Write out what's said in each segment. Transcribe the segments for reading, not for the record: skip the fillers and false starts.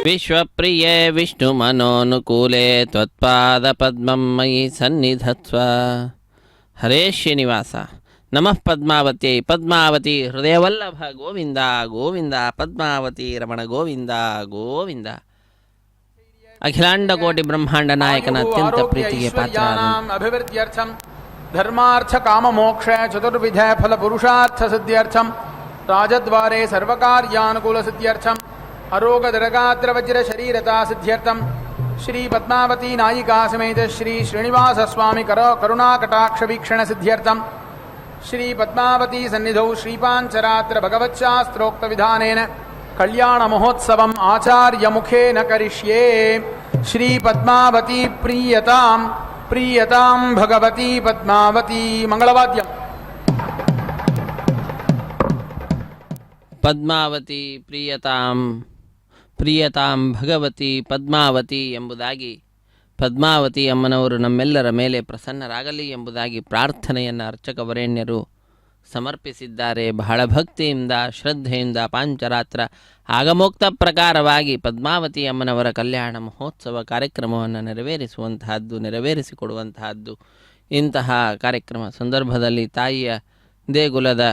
ವಿಶ್ವಪ್ರಿಯೇ ವಿಷ್ಣು ಮನೋನುಕೂಲೆ ತ್ವತ್ಪಾದ ಪದ್ಮಂ ಮಯಿ ಸನ್ನಿಧತ್ವ. ಹರೇ ಶ್ರೀನಿವಾಸ. ನಮಃ ಪದ್ಮಾವತ್ಯೈ. ಪದ್ಮಾವತಿ ಹೃದಯವಲ್ಲಭ ಗೋವಿಂದ ಗೋವಿಂದ. ಪದ್ಮಾವತಿ ರಮಣ ಗೋವಿಂದ ಗೋವಿಂದ. ಅಖಿಲಾಂಡ ಕೋಟಿ ಬ್ರಹ್ಮಾಂಡ ನಾಯಕನ ಅತ್ಯಂತ ಪ್ರೀತಿಗೆ ಪಾತ್ರರ್ಥಂ ಧರ್ಮಾರ್ಥ ಕಾಮ ಮೋಕ್ಷ ಚತುರ್ವಿಧ ಫಲ ಪುರುಷಾರ್ಥ ಸಿದ್ಧ್ಯರ್ಥಂ ರಾಜದ್ವಾರೆ ಸರ್ವಕಾರ್ಯಾನುಕೂಲ ಸಿದ್ಧ್ಯರ್ಥಂ ಅರೋಗ ದರಗಾತ್ರ ವಜ್ರ ಶರೀರತಾ ಸಿದ್ಧ್ಯರ್ಥಂ ಶ್ರೀ ಪದ್ಮಾವತಿ ನಾಯಿಕಾ ಸಮೇತ ಶ್ರೀ ಶ್ರೀನಿವಾಸ ಸ್ವಾಮಿ ಕರುಣಾಕಟಾಕ್ಷ ವೀಕ್ಷಣ ಸಿದ್ಧ್ಯರ್ಥಂ ಶ್ರೀ ಪದ್ಮಾವತಿ ಸನ್ನಿಧೌ ಶ್ರೀಪಾಂಚರಾತ್ರ ಭಗವಚ್ಚಾಸ್ತ್ರೋಕ್ತ ವಿಧಾನೇನ ಕಲ್ಯಾಣ ಮಹೋತ್ಸವಂ ಆಚಾರ್ಯ ಮುಖೇನ ಕರಿಷ್ಯೇ. ಶ್ರೀ ಪದ್ಮಾವತಿ ಪ್ರೀಯತಾಂ ಪ್ರೀಯತಾಂ ಭಗವತಿ ಪದ್ಮಾವತಿ. ಮಂಗಳವಾದ್ಯಂ. ಪದ್ಮಾವತಿ ಪ್ರೀಯತಾಂ ಪ್ರೀಯತಾಂ ಭಗವತಿ ಪದ್ಮಾವತಿ ಎಂಬುದಾಗಿ ಪದ್ಮಾವತಿ ಅಮ್ಮನವರು ನಮ್ಮೆಲ್ಲರ ಮೇಲೆ ಪ್ರಸನ್ನರಾಗಲಿ ಎಂಬುದಾಗಿ ಪ್ರಾರ್ಥನೆಯನ್ನು ಅರ್ಚಕ ವರೇಣ್ಯರು ಸಮರ್ಪಿಸಿದ್ದಾರೆ. ಬಹಳ ಭಕ್ತಿಯಿಂದ ಶ್ರದ್ಧೆಯಿಂದ ಪಾಂಚರಾತ್ರ ಆಗಮೋಕ್ತ ಪ್ರಕಾರವಾಗಿ ಪದ್ಮಾವತಿ ಅಮ್ಮನವರ ಕಲ್ಯಾಣ ಮಹೋತ್ಸವ ಕಾರ್ಯಕ್ರಮವನ್ನು ನೆರವೇರಿಸಿಕೊಡುವಂತಹದ್ದು. ಇಂತಹ ಕಾರ್ಯಕ್ರಮ ಸಂದರ್ಭದಲ್ಲಿ ತಾಯಿಯ ದೇಗುಲದ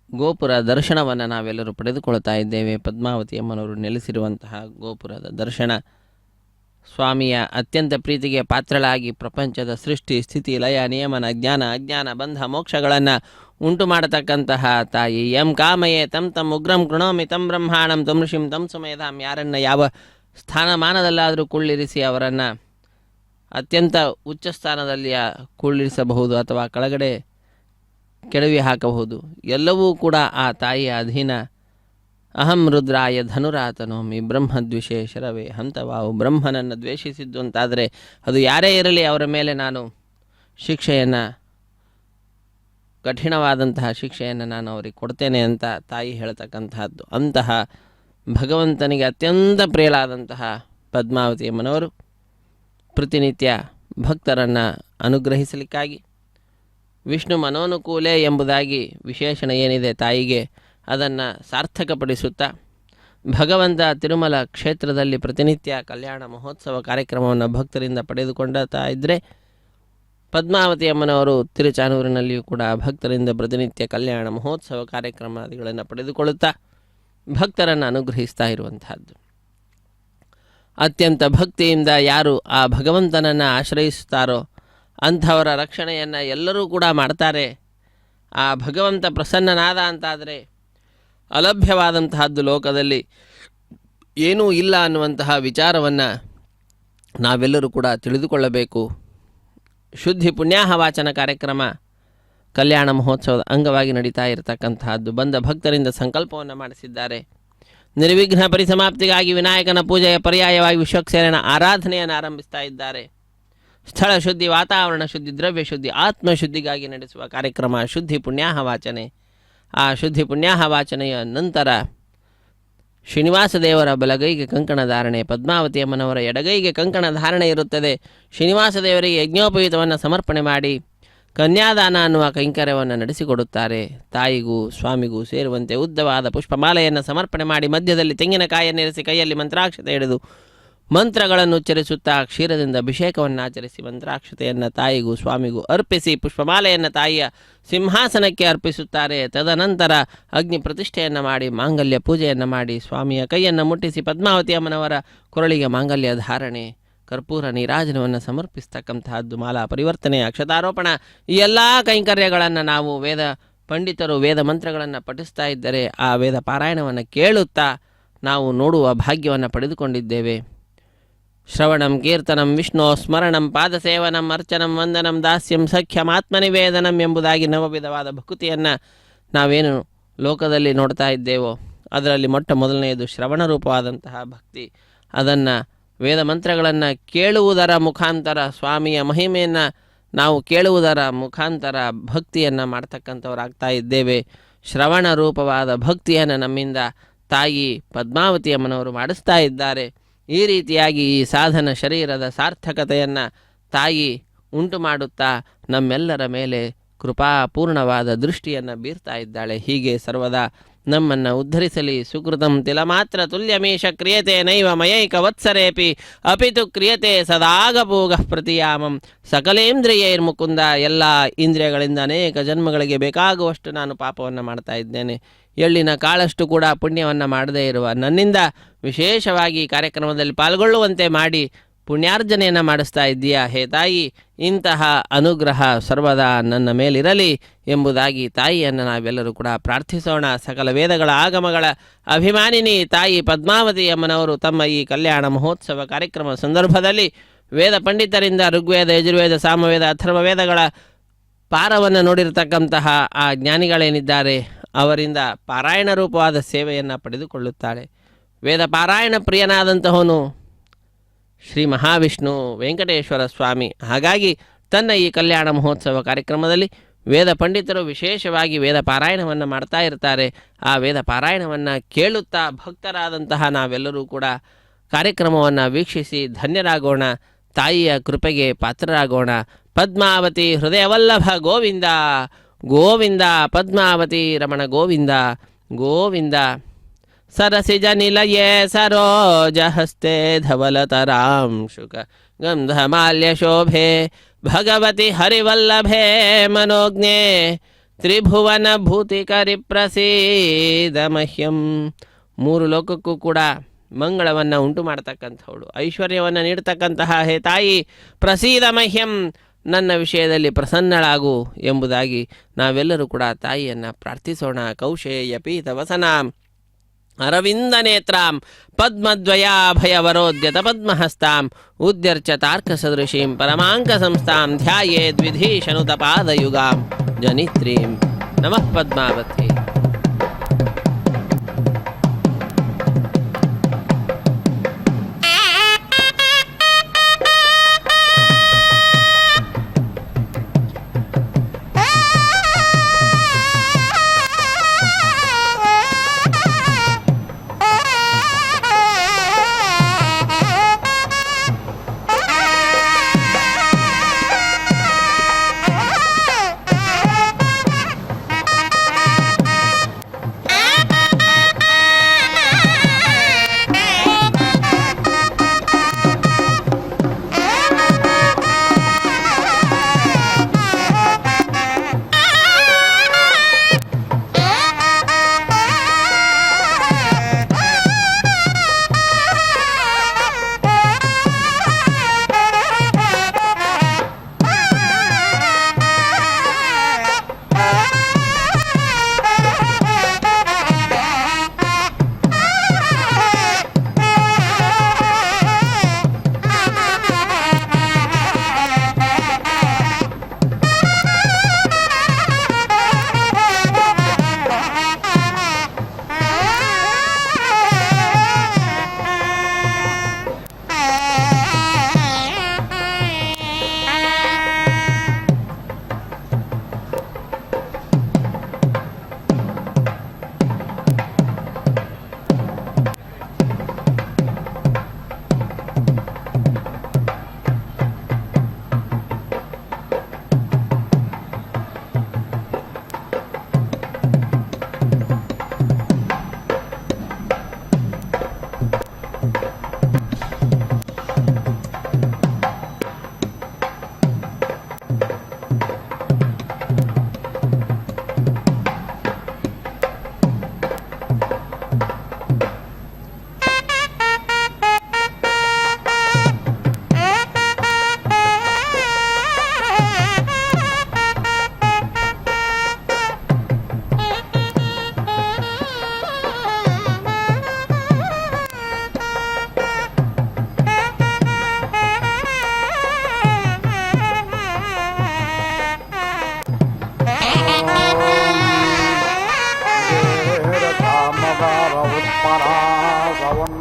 ಗೋಪುರ ದರ್ಶನವನ್ನು ನಾವೆಲ್ಲರೂ ಪಡೆದುಕೊಳ್ತಾ ಇದ್ದೇವೆ. ಪದ್ಮಾವತಿ ಅಮ್ಮನವರು ನೆಲೆಸಿರುವಂತಹ ಗೋಪುರದ ದರ್ಶನ, ಸ್ವಾಮಿಯ ಅತ್ಯಂತ ಪ್ರೀತಿಗೆ ಪಾತ್ರಳಾಗಿ ಪ್ರಪಂಚದ ಸೃಷ್ಟಿ ಸ್ಥಿತಿ ಲಯ ನಿಯಮನ ಜ್ಞಾನ ಅಜ್ಞಾನ ಬಂಧ ಮೋಕ್ಷಗಳನ್ನು ಉಂಟು ಮಾಡತಕ್ಕಂತಹ ತಾಯಿ. ಎಂ ಕಾಮಯೇ ತಂ ತಂ ಉಗ್ರಂ ಕೃಣೋಮಿ ತಂ ಬ್ರಹ್ಮಾಣಂ ತಂ ಋಷಿಂ ತಂ ಸುಮೇಧಾಂ. ಯಾರನ್ನು ಯಾವ ಸ್ಥಾನಮಾನದಲ್ಲಾದರೂ ಕುಳ್ಳಿರಿಸಿ ಅವರನ್ನು ಅತ್ಯಂತ ಉಚ್ಚ ಸ್ಥಾನದಲ್ಲಿ ಕುಳ್ಳಿರಿಸಬಹುದು ಅಥವಾ ಕೆಳಗಡೆ ಕೆಡವಿ ಹಾಕಬಹುದು. ಎಲ್ಲವೂ ಕೂಡ ಆ ತಾಯಿಯ ಅಧೀನ. ಅಹಂ ರುದ್ರಾಯ ಧನುರಾತನೋಮಿ ಬ್ರಹ್ಮದ್ವಿಷೇ ಶರವೇ ಹಂತವಾವು. ಬ್ರಹ್ಮನನ್ನು ದ್ವೇಷಿಸಿದ್ದು ಅಂತಾದರೆ ಅದು ಯಾರೇ ಇರಲಿ ಅವರ ಮೇಲೆ ನಾನು ಶಿಕ್ಷೆಯನ್ನು, ಕಠಿಣವಾದಂತಹ ಶಿಕ್ಷೆಯನ್ನು ನಾನು ಅವರಿಗೆ ಕೊಡ್ತೇನೆ ಅಂತ ತಾಯಿ ಹೇಳ್ತಕ್ಕಂತಹದ್ದು. ಅಂತಹ ಭಗವಂತನಿಗೆ ಅತ್ಯಂತ ಪ್ರಿಯಳಾದಂತಹ ಪದ್ಮಾವತಿ ಅಮ್ಮನವರು ಪ್ರತಿನಿತ್ಯ ಭಕ್ತರನ್ನು ಅನುಗ್ರಹಿಸಲಿಕ್ಕಾಗಿ ವಿಷ್ಣು ಮನೋನುಕೂಲೆ ಎಂಬುದಾಗಿ ವಿಶೇಷಣ ಏನಿದೆ ತಾಯಿಗೆ ಅದನ್ನು ಸಾರ್ಥಕಪಡಿಸುತ್ತಾ ಭಗವಂತ ತಿರುಮಲ ಕ್ಷೇತ್ರದಲ್ಲಿ ಪ್ರತಿನಿತ್ಯ ಕಲ್ಯಾಣ ಮಹೋತ್ಸವ ಕಾರ್ಯಕ್ರಮವನ್ನು ಭಕ್ತರಿಂದ ಪಡೆದುಕೊಂಡತಾ ಇದ್ದರೆ, ಪದ್ಮಾವತಿ ಅಮ್ಮನವರು ತಿರುಚಾನೂರಿನಲ್ಲಿಯೂ ಕೂಡ ಭಕ್ತರಿಂದ ಪ್ರತಿನಿತ್ಯ ಕಲ್ಯಾಣ ಮಹೋತ್ಸವ ಕಾರ್ಯಕ್ರಮಾದಿಗಳನ್ನು ಪಡೆದುಕೊಳ್ಳುತ್ತಾ ಭಕ್ತರನ್ನು ಅನುಗ್ರಹಿಸ್ತಾ ಇರುವಂತಹದ್ದು. ಅತ್ಯಂತ ಭಕ್ತಿಯಿಂದ ಯಾರು ಆ ಭಗವಂತನನ್ನು ಆಶ್ರಯಿಸುತ್ತಾರೋ ಅಂಥವರ ರಕ್ಷಣೆಯನ್ನು ಎಲ್ಲರೂ ಕೂಡ ಮಾಡ್ತಾರೆ. ಆ ಭಗವಂತ ಪ್ರಸನ್ನನಾದ ಅಂತಾದರೆ ಅಲಭ್ಯವಾದಂತಹದ್ದು ಲೋಕದಲ್ಲಿ ಏನೂ ಇಲ್ಲ ಅನ್ನುವಂತಹ ವಿಚಾರವನ್ನು ನಾವೆಲ್ಲರೂ ಕೂಡ ತಿಳಿದುಕೊಳ್ಳಬೇಕು. ಶುದ್ಧಿ ಪುಣ್ಯಾಹ ವಾಚನ ಕಾರ್ಯಕ್ರಮ ಕಲ್ಯಾಣ ಮಹೋತ್ಸವದ ಅಂಗವಾಗಿ ನಡೀತಾ ಇರತಕ್ಕಂತಹದ್ದು. ಬಂದ ಭಕ್ತರಿಂದ ಸಂಕಲ್ಪವನ್ನು ಮಾಡಿಸಿದ್ದಾರೆ. ನಿರ್ವಿಘ್ನ ಪರಿಸಮಾಪ್ತಿಗಾಗಿ ವಿನಾಯಕನ ಪೂಜೆಯ ಪರ್ಯಾಯವಾಗಿ ವಿಶ್ವಕ್ಸೇನನ ಆರಾಧನೆಯನ್ನು ಆರಂಭಿಸ್ತಾ ಇದ್ದಾರೆ. ಸ್ಥಳ ಶುದ್ಧಿ, ವಾತಾವರಣ ಶುದ್ಧಿ, ದ್ರವ್ಯ ಶುದ್ಧಿ, ಆತ್ಮಶುದ್ಧಿಗಾಗಿ ನಡೆಸುವ ಕಾರ್ಯಕ್ರಮ ಶುದ್ಧಿ ಪುಣ್ಯಾಹ ವಾಚನೆ. ಆ ಶುದ್ಧಿ ಪುಣ್ಯಾಹ ವಾಚನೆಯ ನಂತರ ಶ್ರೀನಿವಾಸ ದೇವರ ಬಲಗೈಗೆ ಕಂಕಣ ಧಾರಣೆ, ಪದ್ಮಾವತಿ ಅಮ್ಮನವರ ಎಡಗೈಗೆ ಕಂಕಣ ಧಾರಣೆ ಇರುತ್ತದೆ. ಶ್ರೀನಿವಾಸ ದೇವರಿಗೆ ಯಜ್ಞೋಪವೀತವನ್ನು ಸಮರ್ಪಣೆ ಮಾಡಿ ಕನ್ಯಾದಾನ ಅನ್ನುವ ಕೈಂಕರ್ಯವನ್ನು ನಡೆಸಿಕೊಡುತ್ತಾರೆ. ತಾಯಿಗೂ ಸ್ವಾಮಿಗೂ ಸೇರುವಂತೆ ಉದ್ದವಾದ ಪುಷ್ಪಮಾಲೆಯನ್ನು ಸಮರ್ಪಣೆ ಮಾಡಿ ಮಧ್ಯದಲ್ಲಿ ತೆಂಗಿನಕಾಯನ್ನಿರಿಸಿ ಕೈಯಲ್ಲಿ ಮಂತ್ರಾಕ್ಷತೆ ಹಿಡಿದು ಮಂತ್ರಗಳನ್ನು ಉಚ್ಚರಿಸುತ್ತಾ ಕ್ಷೀರದಿಂದ ಅಭಿಷೇಕವನ್ನು ಆಚರಿಸಿ ಮಂತ್ರಾಕ್ಷತೆಯನ್ನು ತಾಯಿಗೂ ಸ್ವಾಮಿಗೂ ಅರ್ಪಿಸಿ ಪುಷ್ಪಮಾಲೆಯನ್ನು ತಾಯಿಯ ಸಿಂಹಾಸನಕ್ಕೆ ಅರ್ಪಿಸುತ್ತಾರೆ. ತದನಂತರ ಅಗ್ನಿ ಪ್ರತಿಷ್ಠೆಯನ್ನು ಮಾಡಿ ಮಾಂಗಲ್ಯ ಪೂಜೆಯನ್ನು ಮಾಡಿ ಸ್ವಾಮಿಯ ಕೈಯನ್ನು ಮುಟ್ಟಿಸಿ ಪದ್ಮಾವತಿ ಅಮ್ಮನವರ ಕೊರಳಿಗೆ ಮಾಂಗಲ್ಯ ಧಾರಣೆ, ಕರ್ಪೂರ ನೀರಾಜನವನ್ನು ಸಮರ್ಪಿಸ್ತಕ್ಕಂತಹದ್ದು, ಮಾಲಾ ಪರಿವರ್ತನೆ, ಅಕ್ಷತಾರೋಪಣ, ಈ ಎಲ್ಲ ಕೈಂಕರ್ಯಗಳನ್ನು ನಾವು ವೇದ ಪಂಡಿತರು ವೇದ ಮಂತ್ರಗಳನ್ನು ಪಠಿಸ್ತಾ ಇದ್ದರೆ ಆ ವೇದ ಪಾರಾಯಣವನ್ನು ಕೇಳುತ್ತಾ ನಾವು ನೋಡುವ ಭಾಗ್ಯವನ್ನು ಪಡೆದುಕೊಂಡಿದ್ದೇವೆ. ಶ್ರವಣಂ ಕೀರ್ತನಂ ವಿಷ್ಣು ಸ್ಮರಣಂ ಪಾದಸೇವನಂ ಅರ್ಚನಂ ವಂದನಂ ದಾಸ್ಯಂ ಸಖ್ಯಂ ಆತ್ಮನಿವೇದನಂ ಎಂಬುದಾಗಿ ನವವಿಧವಾದ ಭಕ್ತಿಯನ್ನು ನಾವೇನು ಲೋಕದಲ್ಲಿ ನೋಡ್ತಾ ಇದ್ದೇವೋ ಅದರಲ್ಲಿ ಮೊಟ್ಟ ಮೊದಲನೆಯದು ಶ್ರವಣ ರೂಪವಾದಂತಹ ಭಕ್ತಿ. ಅದನ್ನು ವೇದ ಮಂತ್ರಗಳನ್ನು ಕೇಳುವುದರ ಮುಖಾಂತರ, ಸ್ವಾಮಿಯ ಮಹಿಮೆಯನ್ನು ನಾವು ಕೇಳುವುದರ ಮುಖಾಂತರ ಭಕ್ತಿಯನ್ನು ಮಾಡ್ತಕ್ಕಂಥವರಾಗ್ತಾ ಇದ್ದೇವೆ. ಶ್ರವಣ ರೂಪವಾದ ಭಕ್ತಿಯನ್ನು ನಮ್ಮಿಂದ ತಾಯಿ ಪದ್ಮಾವತಿ ಅಮ್ಮನವರು ಮಾಡಿಸ್ತಾ ಇದ್ದಾರೆ. ಈ ರೀತಿಯಾಗಿ ಈ ಸಾಧನ ಶರೀರದ ಸಾರ್ಥಕತೆಯನ್ನು ತಾಯಿ ಉಂಟು ಮಾಡುತ್ತಾ ನಮ್ಮೆಲ್ಲರ ಮೇಲೆ ಕೃಪಾಪೂರ್ಣವಾದ ದೃಷ್ಟಿಯನ್ನು ಬೀರ್ತಾ ಇದ್ದಾಳೆ. ಹೀಗೆ ಸರ್ವದಾ ನಮ್ಮನ್ನು ಉದ್ಧರಿಸಲಿ. ಸುಕೃತಂ ತಿಲಮಾತ್ರ ತುಲ್ಯಮೀಶ ಕ್ರಿಯತೆ ನೈವ ಮಯೈಕ ವತ್ಸರೇಪಿ ಅಪಿತು ಕ್ರಿಯತೆ ಸದಾಗಪೂಗ ಪ್ರತಿಯಾಮಂ. ಸಕಲೇಂದ್ರಿಯೈರ್ಮುಕುಂದ, ಎಲ್ಲ ಇಂದ್ರಿಯಗಳಿಂದ ಅನೇಕ ಜನ್ಮಗಳಿಗೆ ಬೇಕಾಗುವಷ್ಟು ನಾನು ಪಾಪವನ್ನು ಮಾಡ್ತಾ ಇದ್ದೇನೆ. ಎಳ್ಳಿನ ಕಾಳಷ್ಟು ಕೂಡ ಪುಣ್ಯವನ್ನು ಮಾಡದೇ ಇರುವ ನನ್ನಿಂದ ವಿಶೇಷವಾಗಿ ಕಾರ್ಯಕ್ರಮದಲ್ಲಿ ಪಾಲ್ಗೊಳ್ಳುವಂತೆ ಮಾಡಿ ಪುಣ್ಯಾರ್ಜನೆಯನ್ನು ಮಾಡಿಸ್ತಾ ಇದ್ದೀಯಾ. ಹೇ ತಾಯಿ, ಇಂತಹ ಅನುಗ್ರಹ ಸರ್ವದಾ ನನ್ನ ಮೇಲಿರಲಿ ಎಂಬುದಾಗಿ ತಾಯಿಯನ್ನು ನಾವೆಲ್ಲರೂ ಕೂಡ ಪ್ರಾರ್ಥಿಸೋಣ. ಸಕಲ ವೇದಗಳ ಆಗಮಗಳ ಅಭಿಮಾನಿನಿ ತಾಯಿ ಪದ್ಮಾವತಿ ಅಮ್ಮನವರು ತಮ್ಮ ಈ ಕಲ್ಯಾಣ ಮಹೋತ್ಸವ ಕಾರ್ಯಕ್ರಮ ಸಂದರ್ಭದಲ್ಲಿ ವೇದ ಪಂಡಿತರಿಂದ ಋಗ್ವೇದ, ಯಜುರ್ವೇದ, ಸಾಮವೇದ, ಅಥರ್ವವೇದಗಳ ಪಾರವನ್ನು ನೋಡಿರತಕ್ಕಂತಹ ಆ ಜ್ಞಾನಿಗಳೇನಿದ್ದಾರೆ ಅವರಿಂದ ಪಾರಾಯಣ ರೂಪವಾದ ಸೇವೆಯನ್ನು ಪಡೆದುಕೊಳ್ಳುತ್ತಾಳೆ. ವೇದ ಪಾರಾಯಣ ಪ್ರಿಯನಾದಂತಹವನು ಶ್ರೀ ಮಹಾವಿಷ್ಣು ವೆಂಕಟೇಶ್ವರ ಸ್ವಾಮಿ. ಹಾಗಾಗಿ ತನ್ನ ಈ ಕಲ್ಯಾಣ ಮಹೋತ್ಸವ ಕಾರ್ಯಕ್ರಮದಲ್ಲಿ ವೇದ ಪಂಡಿತರು ವಿಶೇಷವಾಗಿ ವೇದ ಪಾರಾಯಣವನ್ನು ಮಾಡ್ತಾ ಇರ್ತಾರೆ. ಆ ವೇದ ಪಾರಾಯಣವನ್ನು ಕೇಳುತ್ತಾ ಭಕ್ತರಾದಂತಹ ನಾವೆಲ್ಲರೂ ಕೂಡ ಕಾರ್ಯಕ್ರಮವನ್ನು ವೀಕ್ಷಿಸಿ ಧನ್ಯರಾಗೋಣ. ತಾಯಿಯ ಕೃಪೆಗೆ ಪಾತ್ರರಾಗೋಣ. ಪದ್ಮಾವತಿ ಹೃದಯವಲ್ಲಭ ಗೋವಿಂದ ಗೋವಿಂದ, ಪದ್ಮಾವತಿ ರಮಣ ಗೋವಿಂದ ಗೋವಿಂದ. ಸರಸಿಜ ನಿಲಯೇ ಸರೋಜ ಹಸ್ತೆ ಧವಲತರಾಂ ಶುಕ ಗಂಧಮಾಲ್ಯ ಶೋಭೆ ಭಗವತಿ ಹರಿವಲ್ಲಭೆ ಮನೋಜ್ಞೆ ತ್ರಿಭುವನ ಭೂತಿಕರಿ ಪ್ರಸೀದ ಮಹ್ಯಂ. ಮೂರು ಲೋಕಕ್ಕೂ ಕೂಡ ಮಂಗಳವನ್ನು ಉಂಟು ಮಾಡ್ತಕ್ಕಂಥವಳು, ಐಶ್ವರ್ಯವನ್ನು ನೀಡ್ತಕ್ಕಂತಹ ಹೇ ತಾಯಿ, ಪ್ರಸೀದ ಮಹ್ಯಂ, ನನ್ನ ವಿಷಯದಲ್ಲಿ ಪ್ರಸನ್ನಳಾಗು ಎಂಬುದಾಗಿ ನಾವೆಲ್ಲರೂ ಕೂಡ ತಾಯಿಯನ್ನು ಪ್ರಾರ್ಥಿಸೋಣ. ಕೌಶೇಯ ಪೀತವಸನಾಂ ಅರವಿಂದ ನೇತ್ರಾಂ ಪದ್ಮದ್ವಯಾಭಯವರೋದ್ಯತ ಪದ್ಮಹಸ್ತಾಂ ಉದ್ಯರ್ಚ ತಾರ್ಕ ಸದೃಶೀಂ ಪರಮಾಂಕ ಸಂಸ್ಥಾಂ ಧ್ಯಾಯೇದ್ವಿಧೀಶನುತ ಪಾದಯುಗಾಂ ಜನಿತ್ರೀಂ. ನಮಃ ಪದ್ಮಾವತಿ.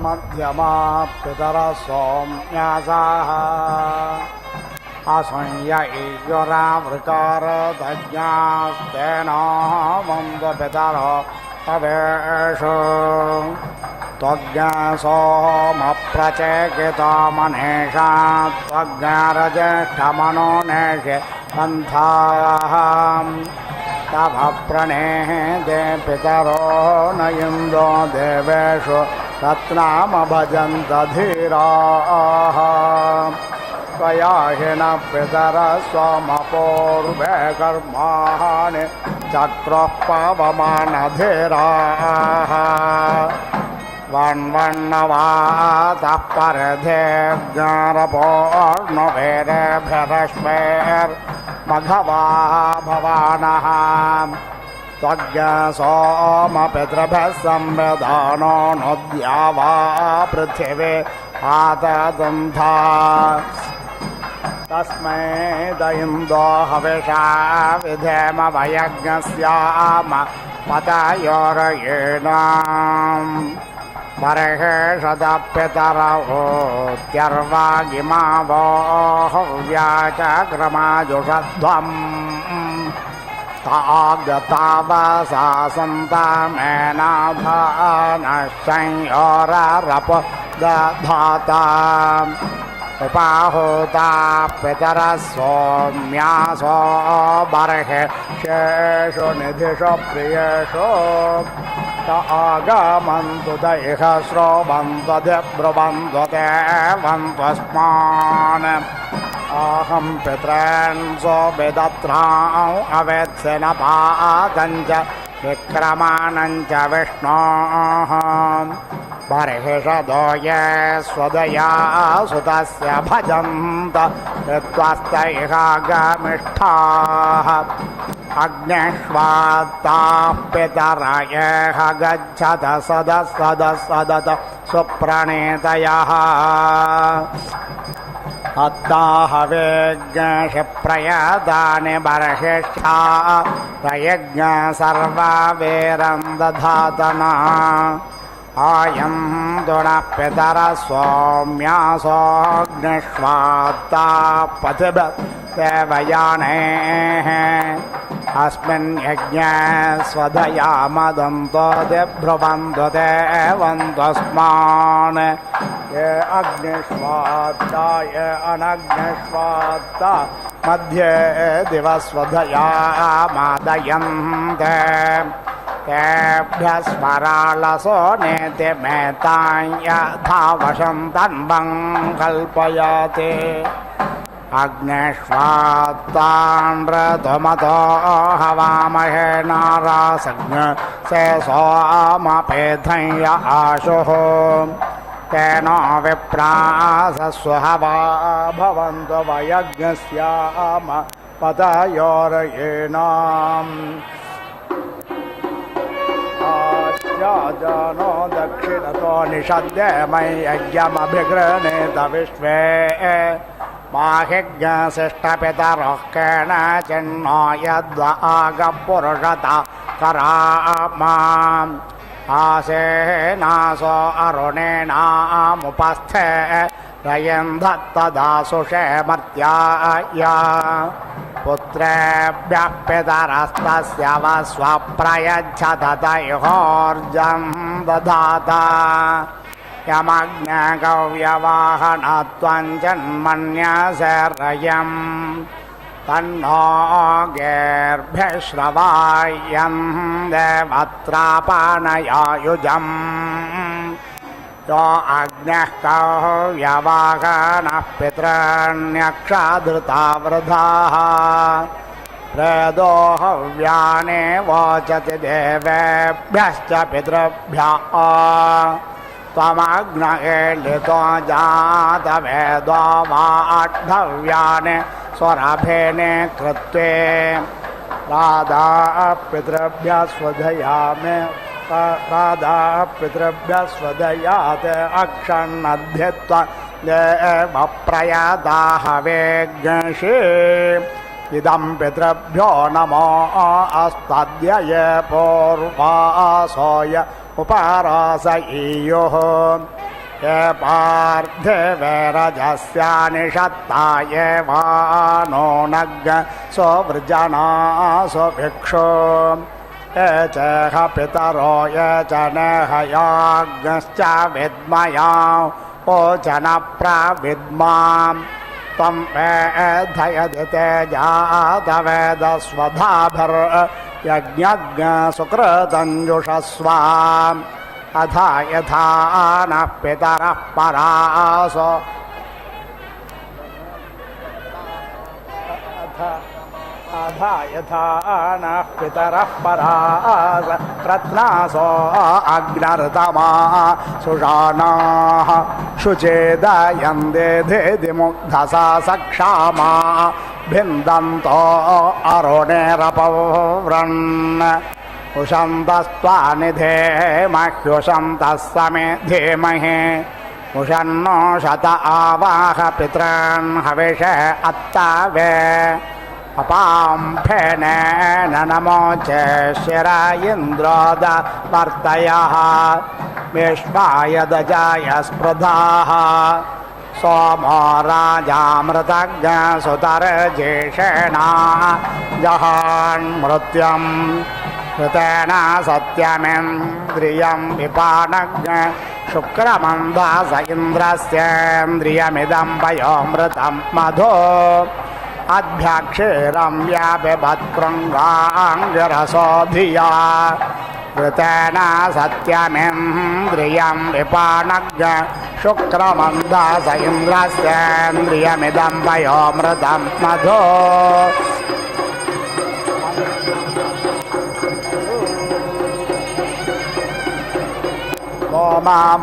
मध्यमा पितर सौम्यासाः असंय ईश्वरावृकार धज्ञास्तेन मन्द पितर तवेषु त्वज्ञासोमप्रचेकितमनेषा त्वज्ञारज्येष्ठमनोनेषे पन्थाः तव प्रणेदे पितरो न इन्दो देवेषु रत्नामभजन्त धीराः त्वया हि न पितरस्वमपूर्वे कर्माणि चक्रुः पावमानधीराः वन्वन्नवातः परधेज्ञारपोर्णवेरेभ्यरश्मेर्मघवा भवानः त्वज्ञसोमपितृभ्यः संविधानो नोद्या वा पृथिवी आतदुन्धा तस्मै दयिन्दो हविषा विधेम वयज्ञस्याम पतयोरयेणाम् बर्हेषदप्यतरवोत्यर्वागिमावो हव्याचक्रमाजुषध्वम् तागतावसा सन्तामेनाभानश्चयोररपो दधाता उपाहूता पितरः सोम्यासो बर्हे शेषु निधिषु प्रियेषु त आगमन्तु त इह श्रोवन्तु ब्रुवन्तु ते वन्त्वस्मान् अहं पितॄन् सोऽविदत्राम् अवेत्स्य न पाकञ्च विक्रमाणञ्च विष्णोः बर्हिषदो ये स्वदया सुतस्य भजन्त त्वस्त इहागमिष्ठाः अग्निष्वात्ताः पितरयेह गच्छत सदसदसदत सुप्रणीतयः अत्ताहवेज्ञशिप्रयदानि बर्हिष्ठा प्रयज्ञ सर्ववीरं दधातना आयन्तु नः पितरः सौम्यासोऽग्निष्वात्ता पथिभ्यदेवयानेः अस्मिन् यज्ञे स्वधया मदन्तो दिब्रुवन्तु ते वन्त्वस्मान् ये अग्निष्वात्ता ये अनग्निष्वात्ता मध्ये दिवस्वधया मादयन्ते तेभ्यः स्मरालसो नेति मेतां यथा वशं तन्वं कल्पयाति अग्निष्वात्तान् ऋतुमतो हवामहे नारासज्ञ से सोमपेधं य आशुः तेन विप्रासस्व हवा भवन्तु वयज्ञस्याम पतयोरयेणाम् जानो दक्षिणतो निषद्य मयि यज्ञमभिगृह्णीत विश्वे माहिज्ञशिष्टपितरोः केनचिन्नो यद्वागपुरुषता करामाम् आसेनासो अरुणेनामुपस्थे रयन्धत्तदासुषे मर्त्याय पुत्रेभ्यः पितरस्तस्य वस्वप्रयच्छत तयोर्जं दधाता यमग्नगव्यवाहनत्वं जन्मन्यसेर्यम् तन्नो गेर्भ्यश्रवायं देवत्रापानयायुजम् यो अग्नः कव्यवाहनः पितॄण्यक्षाधृता वृधाः प्रेदो हव्याने वोचति देवेभ्यश्च पितृभ्यः त्वमग्न एलितो जातवेदो वाढव्याने स्वरभेने कृत्वे राधा पितृभ्यः स्वधयामे राधा पितृभ्यः स्वधयात् अक्षन्नद्धित्वा देवप्रयदाहवेज्ञषे इदं पितृभ्यो नमो अस्ताद्य ये पूर्वासोय उपारासयेयुः ये पार्थिवे रजस्यानिषत्ता ये वानो नग् स्ववृजना स्वभिक्षु ये च पितरो ये च नेहयाज्ञश्च विद्मया ओचन प्रविद्माम् त्वं वेधयदिते जातवेदस्वधाभिर् ಯಜ್ಞಜ್ಞ ಸುಕೃತಂಜುಷಸ್ವ ಅಥ ಯಥಾ ನಃ ಪಿತರಃ ಪರಾಸೋ ಅಥ ಯಥಾ ನಃ ಪಿತರಃ ಪರಾಸ ರತ್ನಾಸೋ ಅಗ್ನರ್ತಮಾ ಸುಷಾಣಾಃ ಶುಚೇದಯಂದೇಧೇದಿ ಮುಗ್ಧಸಾ ಸಕ್ಷಾಮಾ ಭಿಂದಂತೋ ಅರುಣೇರಪವೃಣ್ ಉಷಂತಸ್ತ್ವಾನಿಧೇ ಮಹ್ಯುಷಂತಃ ಸಮೇ ಧೀಮಹಿ ಉಷನ್ನೋ ಶತ ಆವಾಹ ಪಿತॄನ್ ಹವಿಷ ಅತ್ತಾವೇ ಅಪಾಂ ಫೇನೇನ ನಮೋಚ ಶಿರ ಇಂದ್ರೋದ ವರ್ತಯಃ ವಿಶ್ವಾಯ ದಜಾಯ ಸ್ಪೃಧಾಃ ಸೋಮೋ ರಾಜಾಮೃತಜ್ಞ ಸುತರ್ಜೇಷೇಣ ಜಹಾನ್ಮೃತ್ಯಂ ಋತೇನ ಸತ್ಯಮೇಂದ್ರಿಯಂ ವಿಪಾನಜ್ಞ ಶುಕ್ರಮಂದಾಸ ಇಂದ್ರಸ್ಯೇಂದ್ರಿಯಮಿದಂ ವಯೋಮೃತಂ ಮಧೋ ಅಭ್ಯಾಕ್ಷೇರಂ ವ್ಯಾಪಿಭತ್ಕೃಂಗಾಂಗರಸೋ ಧಿಯಾ ಋತೇನ ಸತ್ಯಮೇಂದ್ರಿಯಂ ವಿಪಾನಜ್ಞ ಶುಕ್ರಮಂದಾಸ ಇಂದ್ರಸ್ಯೇಂದ್ರಿಯಮಿದಂ ವಯೋಮೃತಂ ಮಧೋ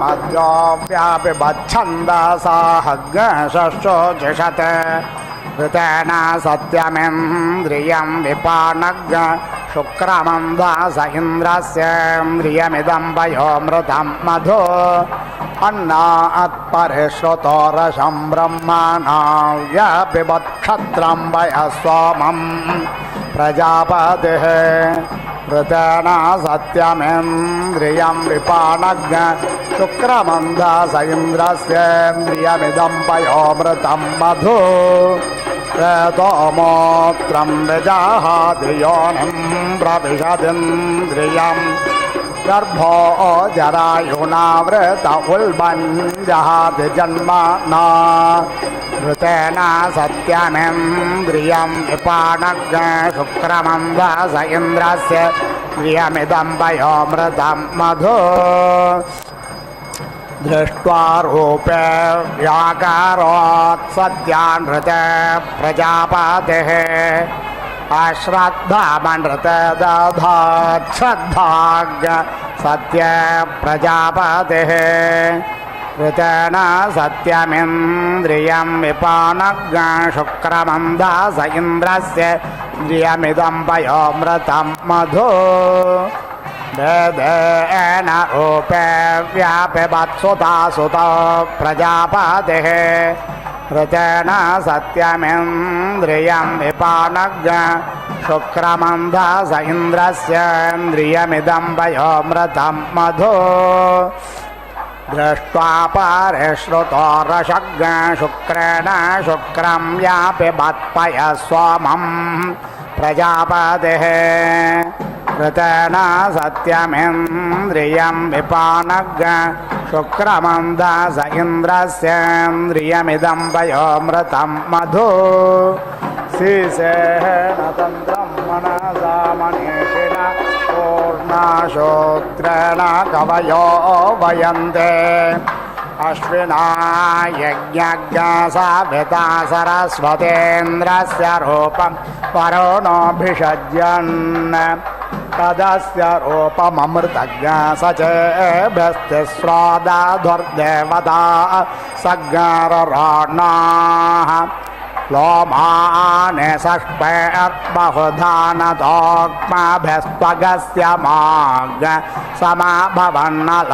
ಮದ್ಯೋ ವ್ಯಾಪಿಬಚ್ಛಂದಸಾಹಗ್ಷೋಜಿಷತ್ ಋತೇನ ಸತ್ಯಮೇಂದ್ರಿಯಂ ವಿಪಾನಜ್ಞ ಶುಕ್ರಮಂದಾಸ ಇಂದ್ರಸ್ಯೇಂದ್ರಿಯಮಿದಂ ವಯೋಮೃತಂ ಮಧೋ ಅನ್ನಾತ್ಪರಿಶ್ರುತೋ ರಸಂ ಬ್ರಹ್ಮಣಾ ವ್ಯಾಪಿಬತ್ಕ್ಷತ್ರಂ ವಯಸ್ಸೋಮಂ ಪ್ರಜಾಪತಿಃ ಋತೇನ ಸತ್ಯಮೇಂದ್ರಿಯಂ ವಿಪಾನಜ್ಞ ಶುಕ್ರಮಂದಾಸ ಇಂದ್ರಸ್ಯೇಂದ್ರಿಯಮಿದಂ ವಯೋಮೃತಂ ಮಧು ೇತೋಮೋತ್ರಂ ವಿಜಾಹಾದಿಯೋನಿಂ ಪ್ರವಿಶದಿಂದ್ರಿಯಂ ಗರ್ಭೋ ಜರಾಯುಣಾವೃತ ಉಲ್ಬಂಜಹಾದಿ ಜನ್ಮನಾ ಋತೇನ ಸತ್ಯಮೇಂದ್ರಿಯಂ ವಿಪಾನಜ್ಞ ಶುಕ್ರಮಂದಾಸ ಇಂದ್ರಸ್ಯೇಂದ್ರಿಯಮಿದಂ ವಯೋಮೃತಂ ಮಧು ದೃಷ್ಟ್ವಾ ರೂಪೇ ವ್ಯಾಕಾರೋತ್ ಸತ್ಯಾನೃತೆ ಪ್ರಜಾಪತಿಃ ಅಶ್ರದ್ಧಾಮನೃತೆ ದಧಾತ್ ಶ್ರದ್ಧಾಜ್ಞ ಸತ್ಯ ಪ್ರಜಾಪತಿಃ ಋತೇನ ಸತ್ಯಮೇಂದ್ರಿಯಂ ವಿಪಾನಜ್ಞ ಶುಕ್ರಮಂದಾಸ ಇಂದ್ರಸ್ಯೇಂದ್ರಿಯಮಿದಂ ವಯೋಮೃತಂ ಮಧು ವೇದೇನ ರೂಪೇ ವ್ಯಾಪಿಬತ್ಸುತಾಸುತೋ ಪ್ರಜಾಪತಿಃ ಋತೇನ ಸತ್ಯಮೇಂದ್ರಿಯಂ ವಿಪಾನಜ್ಞ ಶುಕ್ರಮಂದಾಸ ಇಂದ್ರಸ್ಯೇಂದ್ರಿಯಮಿದಂ ವಯೋಮೃತಂ ಮಧು ದೃಷ್ಟ್ವಾ ಪರಿಶ್ರುತೋ ರಸಜ್ಞ ಶುಕ್ರೇಣ ಶುಕ್ರಂ ವ್ಯಾಪಿಬತ್ಪಯಸ್ಸೋಮಂ ಪ್ರಜಾಪತಿಃ ಋತೇನ ಸತ್ಯಮೇಂದ್ರಿಯಂ ವಿಪಾನಜ್ಞ ಶುಕ್ರಮಂದಾಸ ಇಂದ್ರಸ್ಯೇಂದ್ರಿಯಮಿದಂ ವಯೋಮೃತಂ ಮಧು ಶೀಸೇನ ತಂತ್ರಂ ಮನಸಾ ಮನೀಷಿಣ ಪೂರ್ಣಶ್ರೋತ್ರೇಣ ಕವಯೋ ವಯಂತೆ ಅಶ್ವಿನಾ ಯಜ್ಞಜ್ಞ ಸಾಭಿತಾ ಸರಸ್ವತೇಂದ್ರಸ್ಯ ರೂಪಂ ವರುಣೋಭಿಷಜ್ಯನ್ ತದಸ್ಯ ರೂಪಮೃತಜ್ಞ ಸಚೇಭ್ಯಸ್ತಿಸ್ರೋದಾಧ್ವರ್ದೇವತಾ ಸಜ್ಞಾರರಾಣಾಃ ಲೋಮಾನೆ ಷಷ್ಪೇರ್ಬಹುಧಾನದೋಕ್ಮಾಭ್ಯಸ್ತ್ವಗಸ್ಯ ಮಾಗ್ನ ಸಮಾಭವನ್ನಲಾಜಾಃ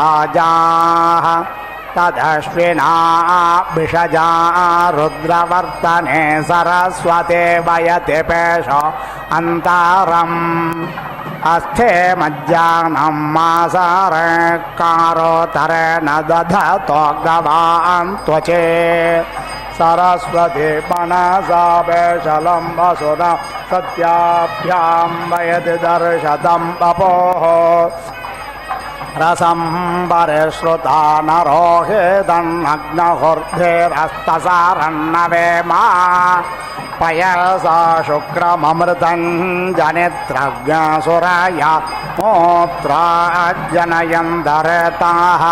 ತದಶ್ವಿನಾ ಭಿಷಜಾ ರುದ್ರವರ್ತನೆ ಸರಸ್ವತೆ ವಯತಿ ಪೇಶೋ ಅಂತಾರಂ ಅಸ್ಥೆ ಮಜ್ಜಾನಂ ಮಾಸಾರೆ ಕಾರೋತರೇಣ ದಧತೋ ಗವಾನ್ ತ್ವಚೇ ಸರಸ್ವತಿ ಮನಸಾ ಬೇಷಲಂ ವಸುನ ಸತ್ಯಾಭ್ಯಾಂ ವಯತಿ ದರ್ಶತಂ ಪಪೋಃ रसं परिश्रुता नरोहितन्नग्नहुर्धेरस्तसारन्नवेमा पयसा शुक्रममृतं जनित्रज्ञसुरया मूत्राज्जनयन्दरताः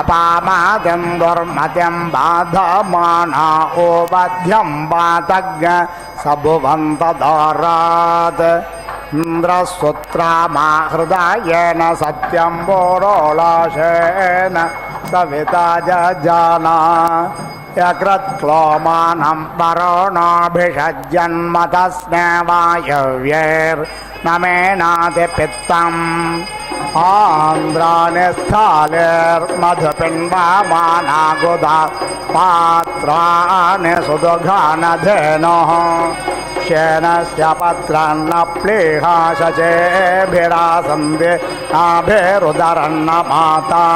अपामादिं दुर्मतिं बाधमाना ओबध्यं वातज्ञ सबुवन्तदारात् इन्द्रसूत्रमा हृदयेन सत्यं बोरोलाशेन सविता जजाना यकृत्क्लोमानं वरुणाभिषज्यन्मतस्मे वायव्यैर्नमेनातिपित्तम् आन्द्रानिस्थालिर्मधुपिण्डमानागुधा पात्राणि सुदुघानधेनुः शेनस्य पत्रान्न प्लीहा शचेभिरासन्ति नाभिरुदरन्न माता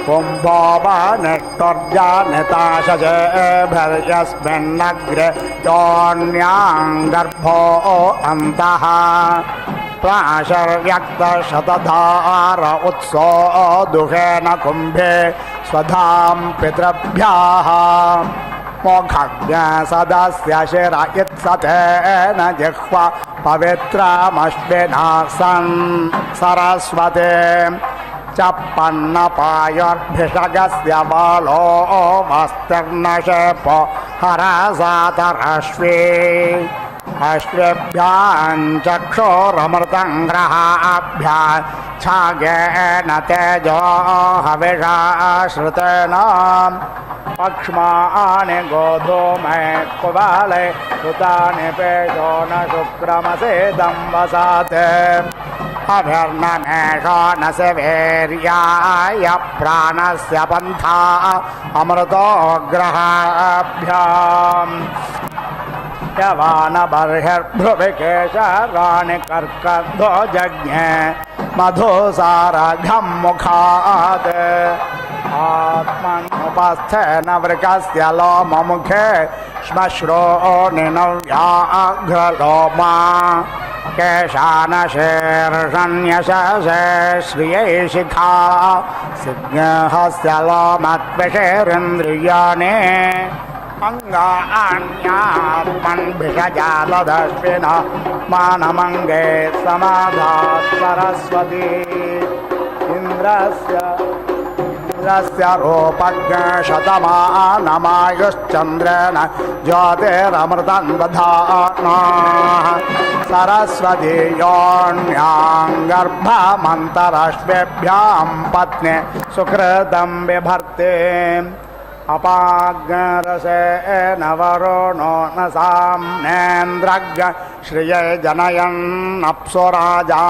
कुम्भोपनिष्टुर्जानिता शचेभिर्यस्मिन्नग्रे योऽन्याङ्गर्भो अन्तः प्राशर्व्यक्तशतधार उत्सो दुहेन कुम्भे स्वधां पितृभ्यः मोक्षज्ञ सदस्य शिर इत्सतेन जिह्वा पवित्रमश्विना सन् सरस्वते चप्पन्नपायोर्भिषगस्य बालो वस्तिर्नशेपो हरसातरश्वे अश्वेभ्यां चक्षुरमृतं ग्रहाभ्यां छागेन तेजो हविषा श्रुतेन पक्ष्मानि गोधूमे कुवाले सुतानि पेशो न शुक्रमसेदं वसाते अभिर्नमेषो न सेवेर्याय प्राणस्य पन्था अमृतो ग्रहाभ्याम् यवानबर्हिर्भ्रुविकेशराणि कर्कर्धो जज्ञे मधुसारघं मुखात् आत्मनुपस्थेन वृकस्य लोममुखे श्मश्रोणिनव्याघ्रलोमा केशानशीर्षण्यशे श्रियै शिखा सिंहस्य लोमत्विषेरिन्द्रियाणि अङ्गान्यात्मन्भिषजालदश्विन मानमङ्गे समाधात् सरस्वती इन्द्रस्य रूपज्ञशतमानमायुश्चन्द्रेण ज्योतिरमृतं दधाना सरस्वती योऽन्याङ्गर्भमन्तरश्वेभ्यां पत्नी सुकृतं बिभर्ते अपाग्रसेन वरुणो न साम्नेन्द्रज्ञ श्रिये जनयन्नप्सुराजा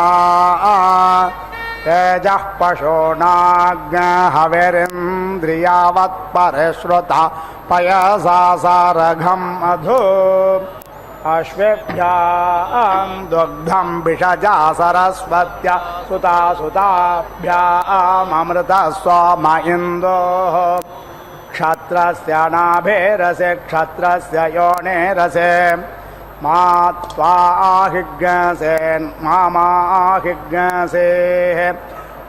तेजः पशूनाज्ञ हविरिन्द्रियावत्परिश्रुता पयसा सारघं मधु अश्वेभ्यां दुग्धं विषजा सरस्वत्या सुता सुताभ्यामृतः सोम इन्दोः क्षत्रस्य नाभिरसे क्षत्रस्य योनिरसे मात्वाहिज्ञसे मामाहिज्ञसेः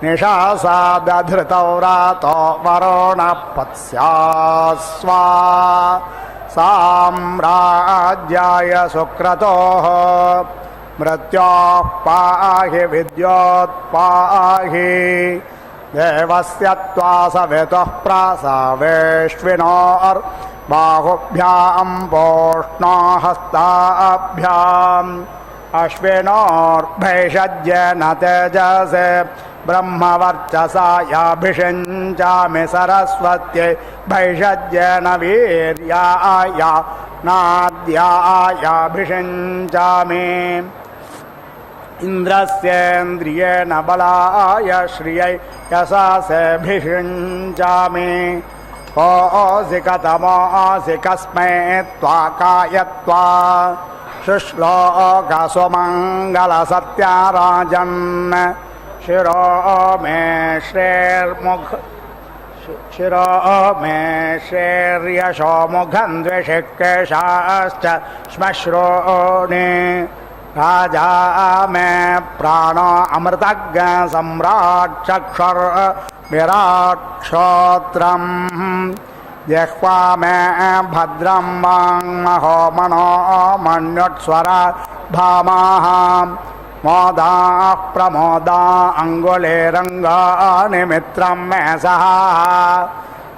निशासादधृतौ रातो वरुणपत्स्यास्वा साम्राज्याय सुक्रतोः मृत्योः पाहि विद्योत्पाहि देवस्य त्वा सवितुः प्रासावेश्विनोर्बाहुभ्यां पोष्णो हस्ताभ्याम् अश्विनोर्भैषज्येन तेजसे ब्रह्मवर्चसा याभिषिञ्चामि सरस्वत्यै भैषज्येन वीर्याय नाद्यायाभिषिञ्चामि इन्द्रस्येन्द्रियेण बलाय श्रियै यशसेभिषिञ्चामि कोऽसि कतमोऽसि कस्मै त्वा कायत्वा शुश्लोकसुमङ्गलसत्याराजन् शिरो मे श्रेर्यशो मुखं द्विषिकेशाश्च श्मश्रोणि राजा मे प्राणो अमृतज्ञ सम्राट् चक्षुर् विराट् श्रोत्रम् जिह्वा मे भद्रं वाङ्महो मनो मन्युट्स्वरा भामाः मोदाः प्रमोदा अङ्गुलेरङ्गानि मित्रं मे सह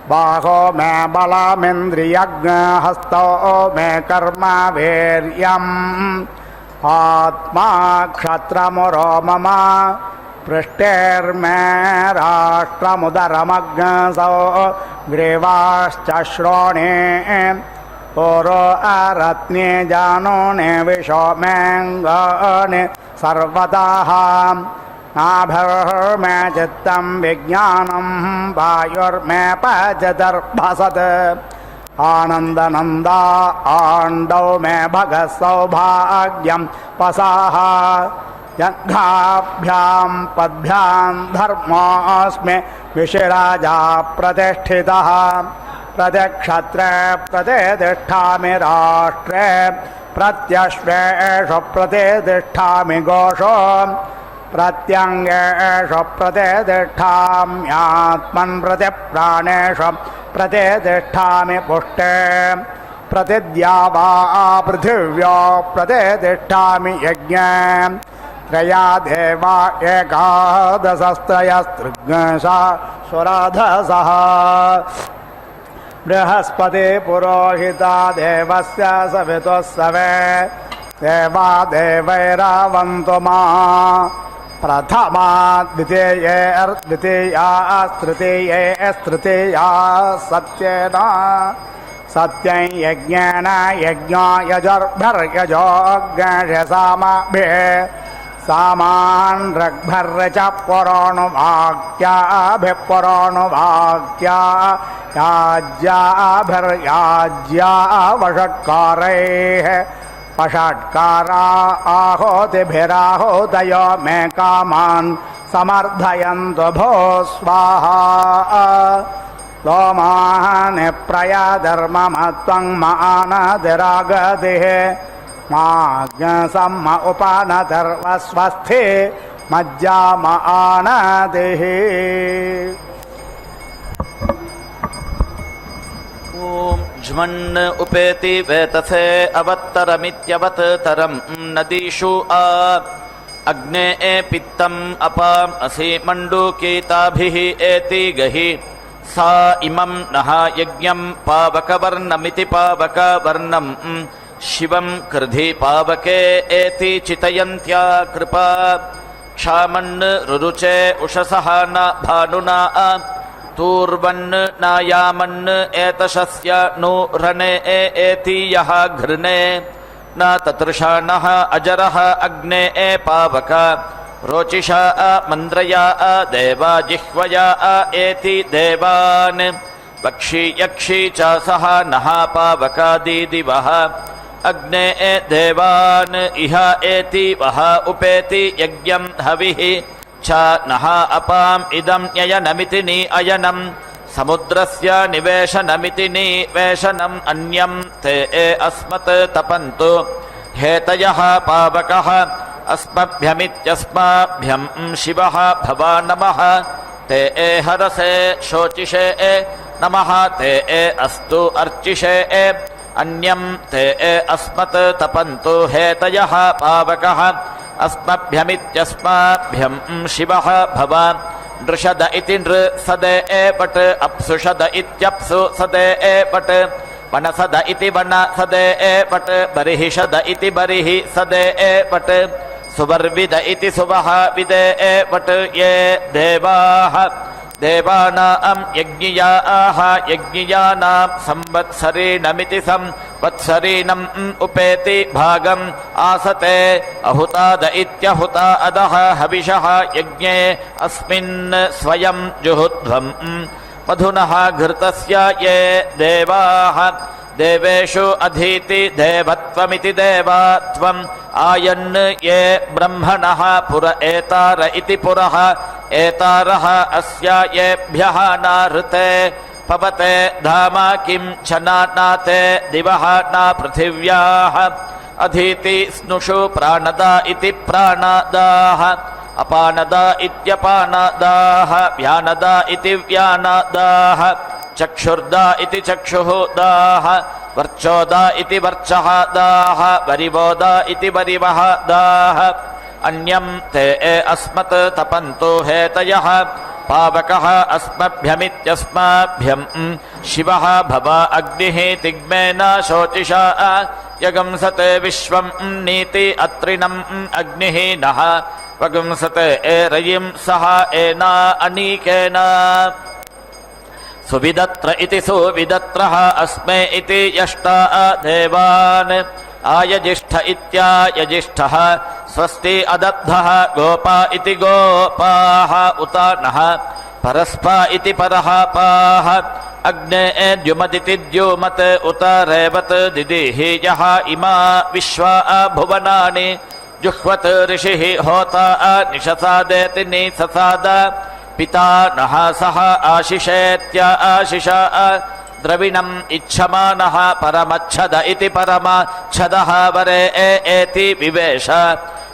बाहो मे बलमिन्द्रियज्ञ हस्तौ मे कर्म वीर्यम् आत्मा क्षत्रमुरो मम पृष्ठेर्मे राष्ट्रमुदरमग्नसौ ग्रीवाश्च श्रोणे पुरो अरत्ने जानोने विशो मेऽङ्गानि सर्वतः नाभिर्मे चित्तं विज्ञानं वायुर्मे पचदर्भसत् आनन्दनन्दा आण्डौ मे भगः सौभाग्यं पसाः जङ्घाभ्यां पद्भ्यां धर्मोऽस्मि विशिराजा प्रतिष्ठितः प्रतिक्षत्रे प्रतिष्ठामि राष्ट्रे प्रत्यश्वेषु प्रतिष्ठामि घोषो प्रत्यङ्गेषु प्रतिष्ठाम्यात्मन् प्रतिप्राणेषु प्रतिष्ठामि पुष्टे प्रतिद्यावा पृथिव्यो प्रतिष्ठामि यज्ञे त्रया देवा एकादशस्त्रयस्त्रिज्ञसा सुराधसः बृहस्पति पुरोहिता देवस्य सवितुस्सवे देवा देवैरावन्तु मा प्रथमा द्वितीया तृतीया सत्येन सत्यं यज्ञेन यज्ञो यजुर्भर्यजोज्ञसामाभिः सामान् ऋग्भर्च पुराणवाक्याभिः पुराणवाक्या याज्याभिर्याज्या वषट्कारैः वषट्कारा आहोतिभिराहोदयो मे कामान् समर्थयन्तु भो स्वाहा लोमानि प्रयाधर्ममत्वं मानधिरागतिः माज्ञसम्म उपानधर्वस्वस्थे मज्जाम आनदिः ॐ ज्मन् उपेति वेतसे अवत्तरमित्यवत्तरं नदीषु अग्ने पित्तम् अपाम् असि मण्डूकीताभिः एति गहि सा इमं नः यज्ञं पावकवर्णमिति पावकवर्णं शिवं कृधि पावके एति चितयन्त्या कृपा क्षामन् रुरुचे उषसः न भानुना तूर्वन् नायामन् एतशस्य नु रणे एति यः घृणे न ततृषाणः अजरः अग्ने पावक रोचिषा मन्द्रया देवा जिह्वया एति देवान् वक्षि यक्षि च सह नः पावकादिदिवः अग्ने देवान् इह एति वः उपेति यज्ञं हविः च नः अपाम् इदं ययनमिति निअयनं समुद्रस्य निवेशनमिति निवेशनम् अन्यं ते अस्मत् तपन्तु हेतयः पावकः अस्मभ्यमित्यस्माभ्यं शिवः भवा नमः ते हरसे शोचिषे नमः ते अस्तु अर्चिषे अन्यं ते अस्मत् तपन्तु हेतयः पावकः अस्मभ्यमित्यस्माभ्यं शिवः भव नृषद इति नृसदे पट् अप्सुषद इत्यप्सु सदे पट् वनसद इति वनसदे पट् बर्हिषद इति बर्हि सदे पट् सुवर्विद इति सुवः विदे पट् ये देवाः देवानां यज्ञियाः यज्ञियानां संवत्सरेणमिति संवत्सरेणम् उपेति भागम् आसते अहुताद इत्यहुता अदः हविषः यज्ञे अस्मिन् स्वयं जुहुध्वम् मधुनः घृतस्य ये देवाः देवेषु अधीति देवत्वमिति देवात्वम् आयन् ये ब्रह्मणः पुर एतार इति पुरः एतारः अस्य येभ्यः नाहृते पवते धाम किं च नाते दिवः न पृथिव्याः अधीति स्नुषु प्राणदा इति प्राणदाः अपानदा इत्यपानदाः व्यानदा इति व्यानदाः चक्षुर्दा इति चक्षुः दाः वर्चोदा इति वर्चः दाः वरिवोदा इति वरिवः दाः अन्यं ते अस्मत् तपन्तो हेतयः पावकः अस्मभ्यमित्यस्माभ्यं शिवः भव अग्निः तिग्मेन शोचिषा यगंसते विश्वं नीति अत्रिणम् अग्निः नः वगंसते रयिं सह एना अनीकेन सुविदत्र इति सुविदत्रः अस्मे इति यष्टा देवान् आयजिष्ठ इत्यायजिष्ठः स्वस्ति अदद्धः गोपा इति गोपाः उत नः परस्पा इति परः पाः अग्ने द्युमदिति द्युमत् उत रेवत् दिदिः यः इमा विश्वा भुवनानि जुह्वत् ऋषिः होता निशसादेति निससाद पिता नः सह आशिषेत्य आशिषा द्रविणम् इच्छमानः परमच्छद इति परमच्छदः वरे एति विवेश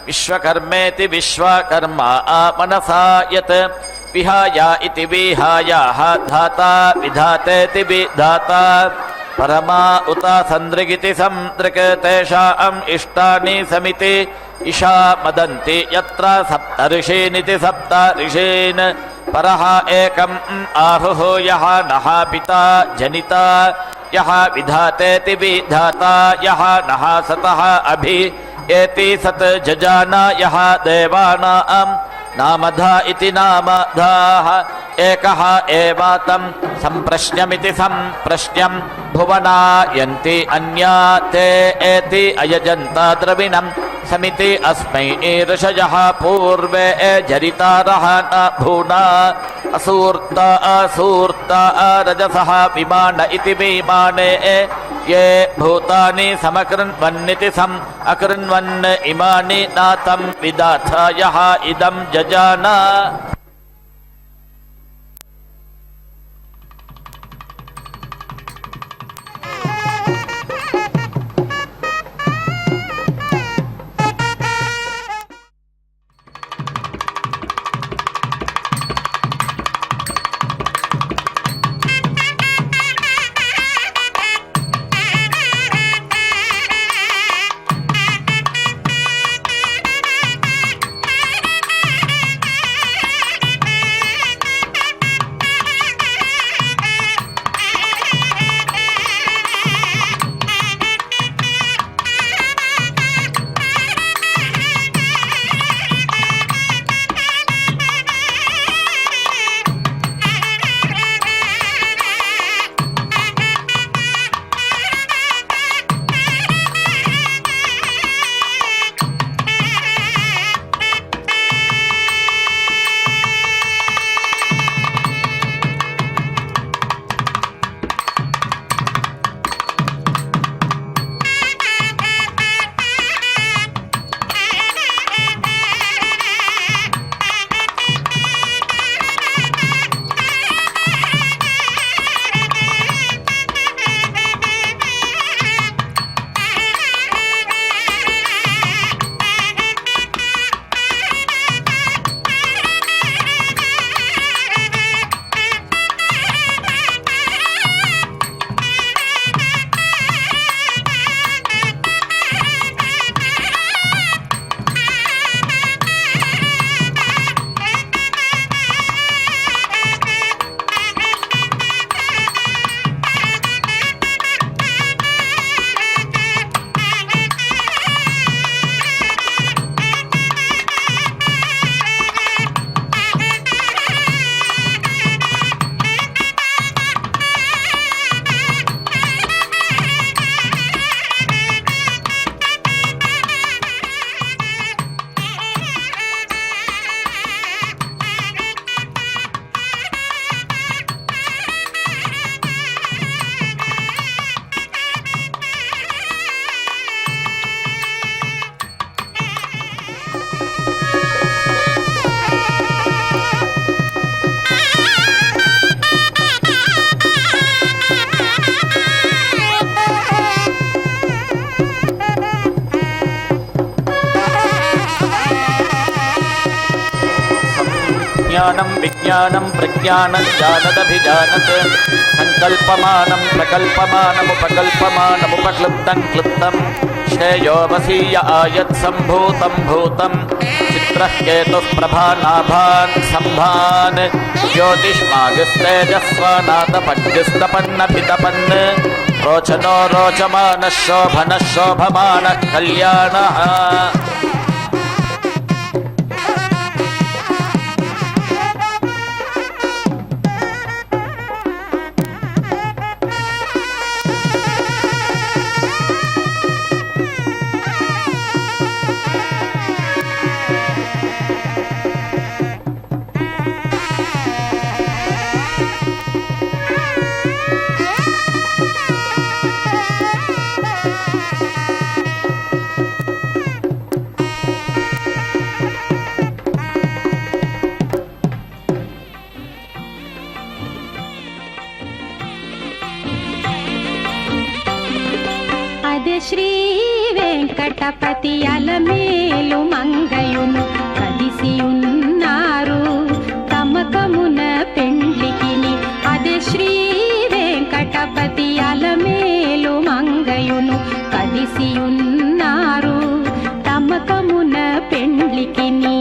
विश्वकर्मेति विश्वकर्मा मनसा यत् विहाय इति विहायाः धाता विधातेति विधाता परमा उत सन्दृगिति सन्दृक् तेषाम् इष्टानि समिति इषा मदन्ति यत्र सप्त ऋषीनिति सप्त ऋषीन् परः एकम् आहुः यः नः पिता जनिता यः विधातेति विधाता यः नः सतः अभि एति सत् जजान यः देवानाम् नामधा इति नामधाः एकः एवातं सम्प्रश्नमिति सम्प्रश्नम् भुवनायन्ति अन्या ते एति अयजन्त द्रविणम् समिति अस्मै ऋषयः पूर्वे जरितारः न भूना असूर्ता असूर्ता रजसः विमान इति विमाने ये भूतानि समकृण्वन्निति सम् अकृण्वन् इमानि नातं विदाथ यः इदं जजान జ్ఞానం విజ్ఞానం ప్రజ్ఞానం జానదభిజానత్ సంకల్పమానం ప్రకల్పమానముపకల్పమానముపక్లుప్తం క్లుప్తం శ్రేయోవసీయ ఆయత్ సంభూతం భూతం చిత్రః కేతుః ప్రభానాభాన్ సంభాన్ జ్యోతిష్మాగస్తేజస్వానాథపడ్యస్తపన్నభితపన్ రోచనో రోచమానః శోభనః శోభమానః కళ్యాణః. అదే శ్రీ వెంకటపతి అలమేలు మంగయును కలిసి ఉన్నారు తమకమున పెండ్లికిని. అదే శ్రీ వెంకటపతి అలమేలు మంగయును కలిసి ఉన్నారు తమకమున పెండ్లికిని.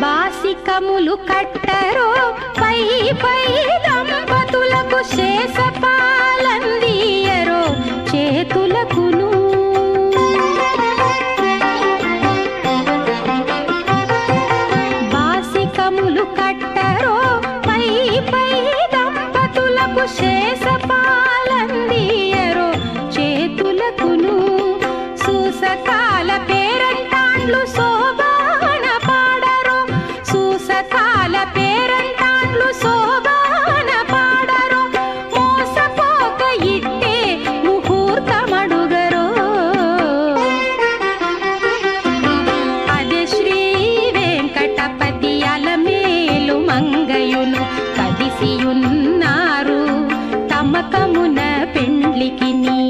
బాసికములు కట్టరో పై పై దంపతులకు శేషపాలందియరో చేతులకును. బాసికములు కట్టరో పై పై దంపతులకు శేషపాలందియరో చేతులకును. సూసకాల పేరంటాండ్లు శోభాన పాడరో సూసకాల పేరంటాండ్లు శోభాన పాడరో మోసపోక ఇట్టే ముహూర్తమడుగరో. అదే శ్రీ వెంకటపతి అలమేలు మంగయును కలిసియున్నారు తమకమున పెండ్లికిని.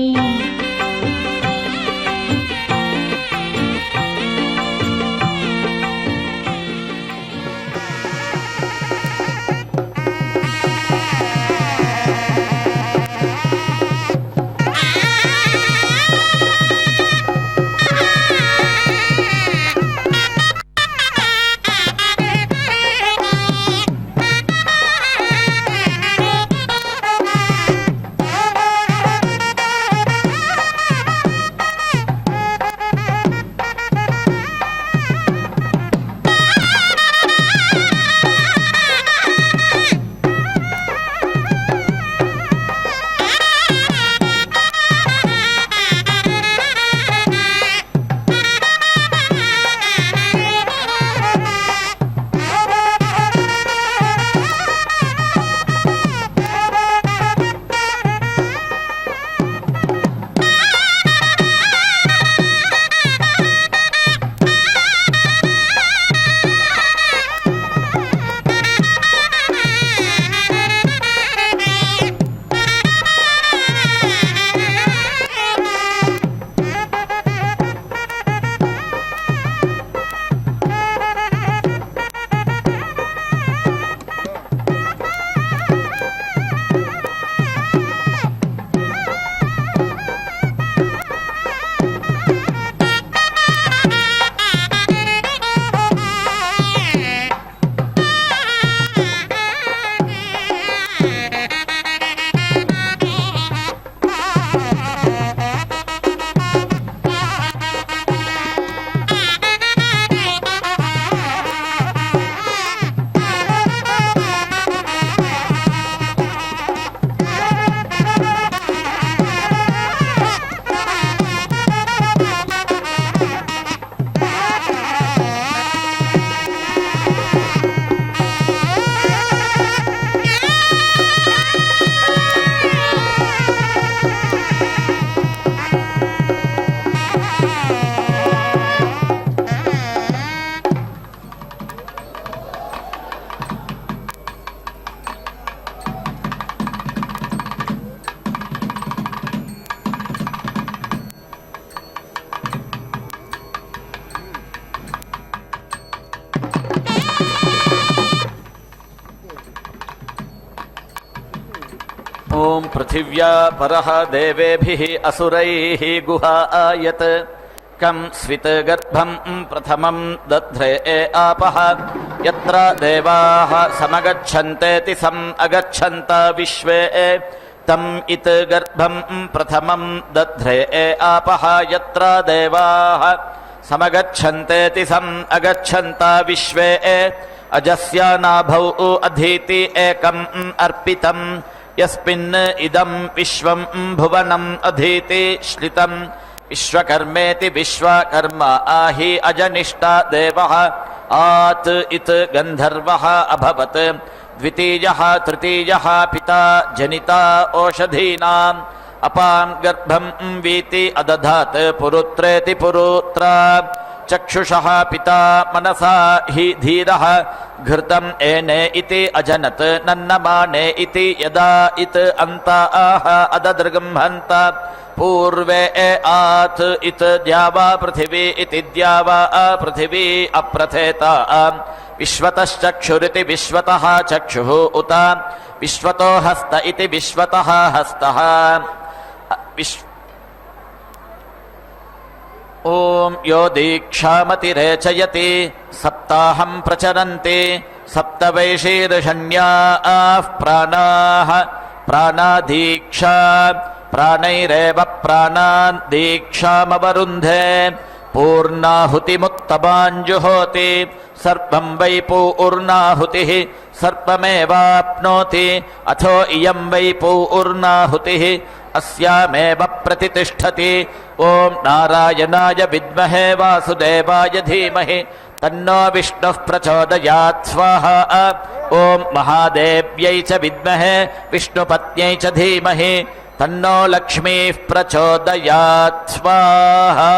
ॐ पृथिव्या परः देवेभिः असुरैः गुहायत् कं स्वितगर्भं प्रथमं दध्रे आपः यत्र देवाः समगच्छन्तेति सम् अगच्छन्त विश्वे तम् इत गर्भं प्रथमं दध्रे आपः यत्र देवाः समगच्छन्तेति सम् अगच्छन्त विश्वे अजस्य नाभौ अधीति एकम् अर्पितम् यस्मिन् इदं विश्वं भुवनम् अधीति श्लितम् विश्वकर्मेति विश्वकर्मा आहि अजनिष्टा देवः आत् इत् गन्धर्वः अभवत् द्वितीयः तृतीयः पिता जनिता ओषधीनाम् अपां गर्भं वीति अदधात् पुरुत्रेति पुरुत्रा चक्षुषः पिता मनसा हि धीरः घृतम् एने इति अजनत् नन्नमाने इति यदा इत अन्त आह अददृगम्हन्त पूर्वे आत् इत द्यावा पृथिवी इति द्यावा पृथिवी अप्रथेता विश्वतश्चक्षुरिति विश्वतः चक्षुः उत विश्वतो हस्त इति विश्वतः हस्तः ॐ यो दीक्षामतिरेचयति सप्ताहं प्रचरन्ति सप्तवैशीर्षण्याः प्राणाः प्राणादीक्षा प्राणैरेव प्राणान् दीक्षामवरुन्धे पूर्णाहुतिमुत्तमाञ्जुहोति सर्वं वै पूर्णाहुतिः सर्वमेवाप्नोति अथो इयं वै पूर्णाहुतिः अस्यामेव प्रतिष्ठति ॐ नारायणाय विद्महे वासुदेवाय धीमहि तन्नो विष्णुः प्रचोदयात् स्वाहा ॐ महादेव्यै च विद्महे विष्णुपत्न्यै च धीमहि तन्नो लक्ष्मीः प्रचोदयात् स्वाहा